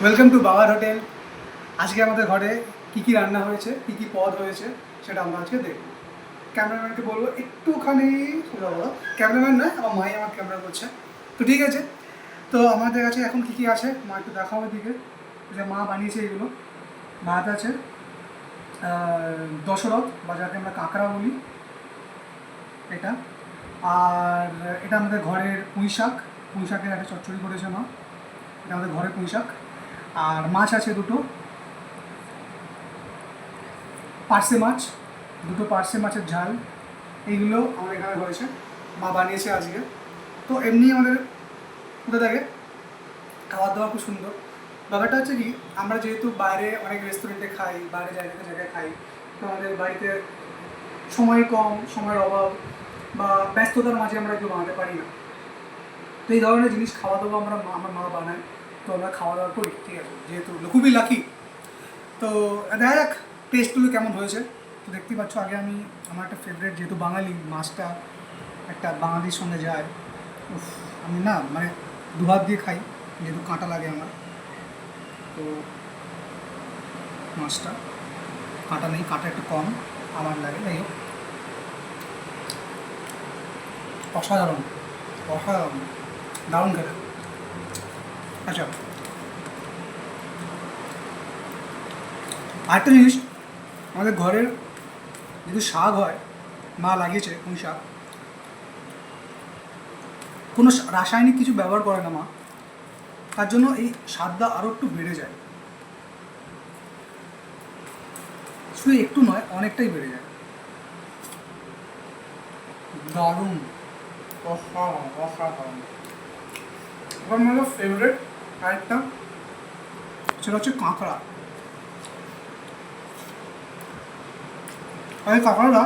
Welcome to বাবার hotel. আজকে আমাদের ঘরে কী কী রান্না হয়েছে, কী কী পদ হয়েছে সেটা আমরা আজকে দেখব। ক্যামেরাম্যানকে বলবো একটুখানি সোজা বলো। ক্যামেরাম্যান নয়, আমার মাই আমার ক্যামেরা করছে, তো ঠিক আছে। তো আমাদের কাছে এখন কী কী আছে মা একটু দেখাও দিকে, যে মা বানিয়েছে এগুলো। ভাত আছে, দশরথ বা যাকে আমরা কাঁকড়া বলি এটা, আর এটা আমাদের ঘরের পুঁই শাক, পুঁই শাকের একটা চচ্চড়ি করেছে মা, এটা আমাদের ঘরের পুঁই শাক। আর মাছ আছে দুটো, পার্সে মাছ, দুটো পার্সে মাছের ঝাল, এইগুলো আমাদের এখানে হয়েছে, মা বানিয়েছে আজকে। তো এমনি আমাদের কোথা থাকে খাবার দাবার খুব সুন্দর। ব্যাপারটা হচ্ছে কি, আমরা যেহেতু বাইরে অনেক রেস্টুরেন্টে খাই, বাইরে জায়গায় খাই, তো আমাদের বাড়িতে সময় কম, সময়ের অভাব বা ব্যস্ততার মাঝে আমরা একটু বানাতে পারি না। তো এই ধরনের জিনিস খাওয়া দাওয়া আমার মা বানায়, তো আমরা খাওয়া দাওয়া করি, ঠিক আছে, যেহেতু খুবই লাকি। তো দেখা যাক টেস্টগুলো কেমন হয়েছে। তো দেখতেই পাচ্ছ, আগে আমি আমার একটা ফেভারিট, যেহেতু বাঙালি, মাছটা একটা বাঙালির সঙ্গে যায়। উফ, আমি না মানে দুহাত দিয়ে খাই, যেহেতু কাঁটা লাগে আমার। তো মাছটা কাঁটা নেই, কাঁটা একটু কম আমার লাগে, যাই হোক অসাধারণ, অসাধারণ, দারুণ খেতে। আচ্ছা, আরেকটা জিনিস, আমাদের ঘরের যদি শাক হয়, মা লাগিয়েছে পুঁই শাক, কোনো রাসায়নিক কিছু ব্যবহার করে না মা, তার জন্য এই স্বাদটা আরও একটু বেড়ে যায়। শুধু একটু নয়, অনেকটাই বেড়ে যায়। দারুণ, অসাধারণ, অসাধারণ। এবার আমার ফেভারিট আরেকটা, সেটা হচ্ছে কাঁকড়া। আর এই কাঁকড়াটা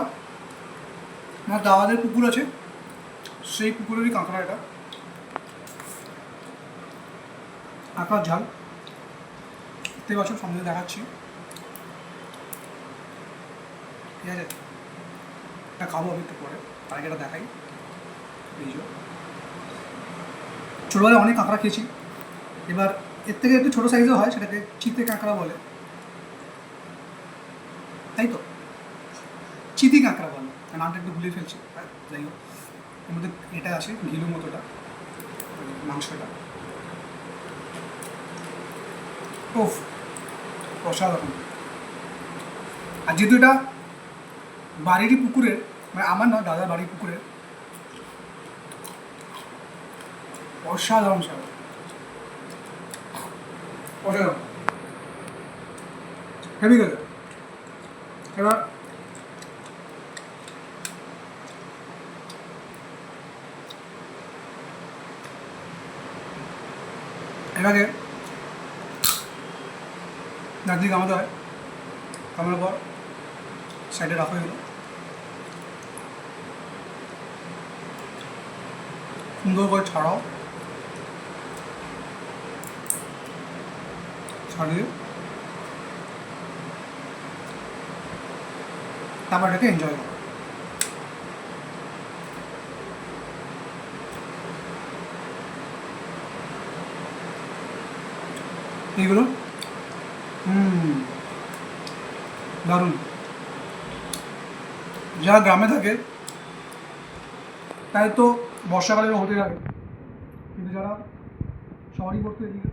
আমার দাদাদের পুকুর আছে, সেই পুকুরেরই কাঁকড়া এটা। কাঁকড়ার ঝাল দেখতে পাচ্ছ, সামনে দেখাচ্ছি, ঠিক আছে। এটা খাবো আমি একটু পরে, আগে এটা দেখাই। এই যে ছোটোবেলায় অনেক কাঁকড়া খেয়েছি, এবার এর থেকে একটু ছোটো সাইজও হয়, সেটাকে চিতে কাঁকড়া বলে, তাই তো, চিতি কাঁকড়া বলে, নামটা একটু ভুলে ফেলছি, যাই হোক। এর মধ্যে এটা আছে ঘিলু মতোটা, মাংসটা, ওফ, অসাধারণ। আর যেহেতু এটা বাড়িরই পুকুরের, মানে আমার না, দাদার বাড়ির পুকুরের, অসাধারণ স্বাদ, অসাধারণ, হেভি গেছে। এবার এটাকে দার্জিলিং আমাদের হয়, কামানোর পর সাইডে রাখা হয়ে গেলো, সুন্দর করে ছাড়াও, ছাড়িয়ে তারপর এটাকে এনজয় করো। এইগুলো দারুণ। যারা গ্রামে থাকে তাই তো বর্ষাকালের হতে থাকে, কিন্তু যারা শহরই পড়তে এদিকে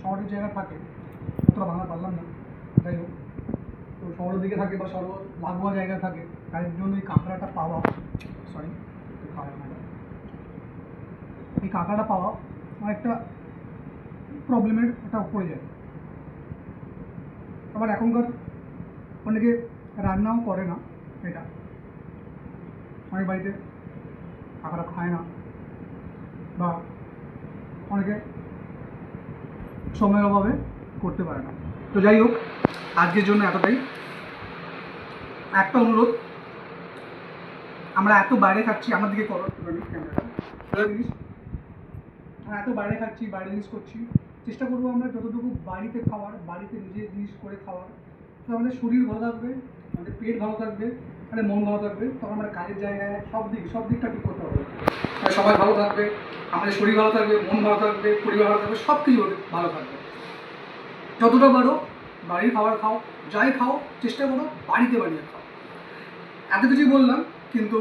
শহরের জায়গা থাকে, অতটা বাংলা পারলাম না, যাই হোক, তো শহরের দিকে থাকে বা শহর লাগোয়া জায়গায় থাকে, তাই জন্য এই কাঁকড়াটা পাওয়া, সরি এই কাঁকড়াটা পাওয়া অনেকটা প্রবলেমের একটা পড়ে যায়। আবার এখনকার অনেকে রান্নাও করে না এটা, অনেক বাড়িতে কাঁকড়া খায় না, বা অনেকে সময়ের অভাবে করতে পারে না। তো যাই হোক, আজকের জন্য এতটাই। একটা অনুরোধ, আমরা এত বাইরে খাচ্ছি, আমার দিকে করো ক্যামেরাটা জিনিস, আমরা এত বাইরে খাচ্ছি, বাইরে জিনিস করছি, চেষ্টা করবো আমরা যতটুকু বাড়িতে খাওয়ার, বাড়িতে নিজে জিনিস করে খাওয়ার, তো আমাদের শরীর ভালো থাকবে, আমাদের পেট ভালো থাকবে, আমাদের মন ভালো থাকবে, তখন আমরা কাজের জায়গায় সব দিকটা ঠিক করতে হবে। সবাই ভালো থাকবে, আমাদের শরীর ভালো থাকবে, মন ভালো থাকবে, পরিবার ভালো থাকবে, সব কিছু ভালো থাকবে। যতটা পারো বাড়ির খাবার খাও, যাই খাও চেষ্টা করো বাড়িতে বানিয়ে খাও। এত কিছুই বললাম, কিন্তু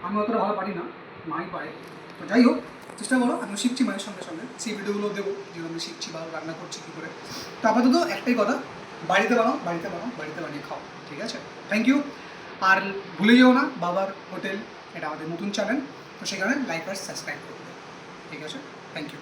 আমি অতটা ভালো পারি না, মাই পারে। তো যাই হোক, চেষ্টা করো, আমিও শিখছি মায়ের সঙ্গে সঙ্গে, সেই ভিডিওগুলো দেবো যেগুলো আমি শিখছি বা রান্না করছি কী করে। তো আপাতত একটাই কথা, বাড়িতে বানাও, বাড়িতে বানাও, বাড়িতে বানিয়ে খাও, ঠিক আছে? Thank you. আর ভুলে যেও না বাবার হোটেল, এটা আমাদের নতুন চ্যানেল, তো সেখানে লাইক আর সাবস্ক্রাইব করবে, ঠিক আছে? Thank you.